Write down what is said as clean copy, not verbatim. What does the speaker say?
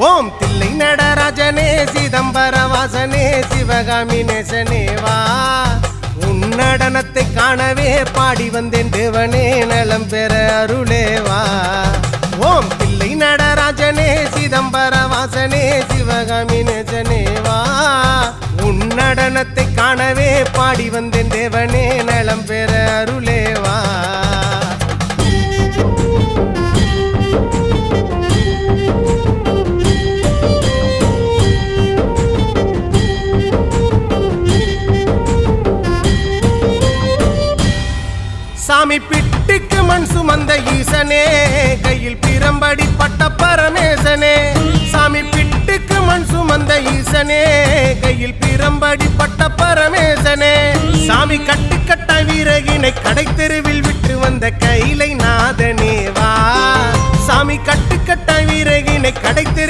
ஓம் தில்லை நடராஜனே சிதம்பர வாசனே சிவகாமி நேசனே வா உன் நடனத்தை காணவே பாடி வந்தேன் தேவனே நலம் பெற அருளே வா ஓம் தில்லை நடராஜனே சிதம்பர வாசனே சிவகாமி நேசனே வா உன் நடனத்தை காணவே பாடி வந்தேன் தேவனே நலம் பெற அருளே வா சாமி பிட்டுக்கு மண் சுமந்த ஈசனே கையில் பிரம்படி பட்ட பரமேசனே சாமி பிட்டுக்கு மண் சுமந்த ஈசனே கையில் பிரம்படி பட்ட பரமேசனே சாமி கட்டுக்கட்ட வீரகினை கடை தெருவில் விட்டு வந்த கைலை நாதனே வா சாமி கட்டுக்கட்ட வீரகினை கடை தெரு